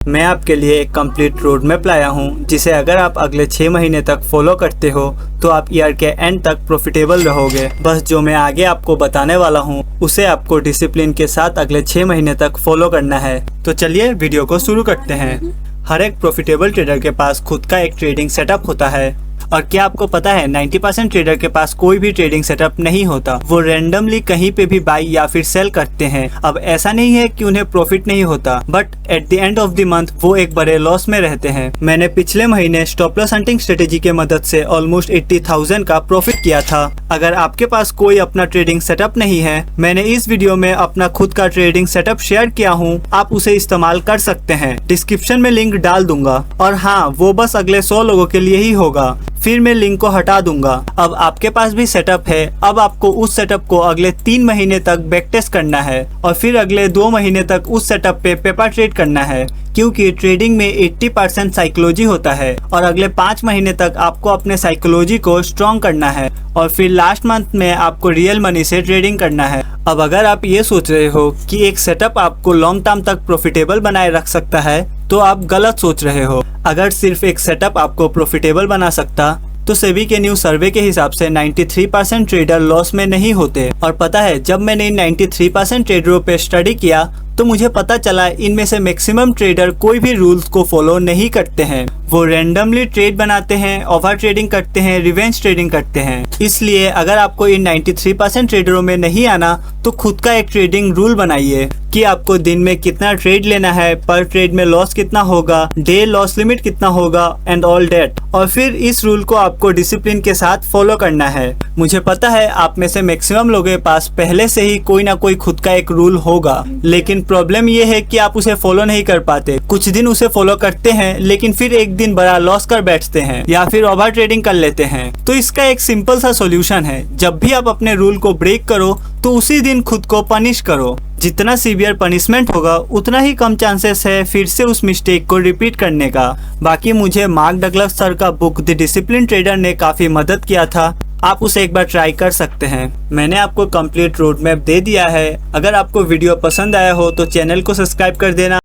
मैं आपके लिए एक कंप्लीट रोड मैप लाया हूँ जिसे अगर आप अगले 6 महीने तक फॉलो करते हो तो आप ईयर के एंड तक प्रॉफिटेबल रहोगे। बस जो मैं आगे आपको बताने वाला हूँ उसे आपको डिसिप्लिन के साथ अगले 6 महीने तक फॉलो करना है। तो चलिए वीडियो को शुरू करते हैं। हर एक प्रॉफिटेबल ट्रेडर के पास खुद का एक ट्रेडिंग सेटअप होता है। और क्या आपको पता है 90% ट्रेडर के पास कोई भी ट्रेडिंग सेटअप नहीं होता। वो रैंडमली कहीं पे भी बाई या फिर सेल करते हैं। अब ऐसा नहीं है कि उन्हें प्रॉफिट नहीं होता, but at the end of the month वो एक बड़े लॉस में रहते हैं। मैंने पिछले महीने स्टॉप लॉस हंटिंग स्ट्रेटेजी के मदद से ऑलमोस्ट 80,000 का प्रॉफिट किया था। अगर आपके पास कोई अपना ट्रेडिंग सेटअप नहीं है, मैंने इस वीडियो में अपना खुद का ट्रेडिंग सेटअप शेयर किया हूँ, आप उसे इस्तेमाल कर सकते हैं। डिस्क्रिप्शन में लिंक डाल दूंगा। और हाँ, वो बस अगले 100 लोगों के लिए ही होगा, फिर मैं लिंक को हटा दूंगा। अब आपके पास भी सेटअप है। अब आपको उस सेटअप को अगले 3 महीने तक बैक टेस्ट करना है और फिर अगले 2 महीने तक उस सेटअप पे पेपर ट्रेड करना है, क्योंकि ट्रेडिंग में 80% साइकोलॉजी होता है। और अगले 5 महीने तक आपको अपने साइकोलॉजी को स्ट्रॉन्ग करना है और फिर लास्ट मंथ में आपको रियल मनी से ट्रेडिंग करना है। अब अगर आप ये सोच रहे हो कि एक सेटअप आपको लॉन्ग टर्म तक प्रॉफिटेबल बनाए रख सकता है, तो आप गलत सोच रहे हो। अगर सिर्फ एक सेटअप आपको प्रॉफिटेबल बना सकता तो सेबी के न्यू सर्वे के हिसाब से 93% ट्रेडर लॉस में नहीं होते। और पता है, जब मैंने इन 93% ट्रेडरों पे स्टडी किया तो मुझे पता चला इनमें से मैक्सिमम ट्रेडर कोई भी रूल्स को फॉलो नहीं करते हैं। वो रैंडमली ट्रेड बनाते हैं, ओवर ट्रेडिंग करते हैं, रिवेंज ट्रेडिंग करते हैं। इसलिए अगर आपको इन 93% ट्रेडरों में नहीं आना तो खुद का एक ट्रेडिंग रूल बनाइए कि आपको दिन में कितना ट्रेड लेना है, पर ट्रेड में लॉस कितना होगा, डे लॉस लिमिट कितना होगा एंड ऑल डेट। और फिर इस रूल को आपको डिसिप्लिन के साथ फॉलो करना है। मुझे पता है आप में से मैक्सिमम लोगों के पास पहले से ही कोई ना कोई खुद का एक रूल होगा, लेकिन प्रॉब्लम ये है कि आप उसे फॉलो नहीं कर पाते। कुछ दिन उसे फॉलो करते हैं लेकिन फिर एक दिन बड़ा लॉस कर बैठते हैं या फिर ओवर ट्रेडिंग कर लेते हैं। तो इसका एक सिंपल सा सॉल्यूशन है, जब भी आप अपने रूल को ब्रेक करो तो उसी दिन खुद को पनिश करो। जितना सीवियर पनिशमेंट होगा उतना ही कम चांसेस है फिर से उस मिस्टेक को रिपीट करने का। बाकी मुझे मार्क डगलस सर का बुक द डिसिप्लिन ट्रेडर ने काफी मदद किया था, आप उसे एक बार ट्राई कर सकते हैं। मैंने आपको कंप्लीट रोड मैप दे दिया है। अगर आपको वीडियो पसंद आया हो तो चैनल को सब्सक्राइब कर देना।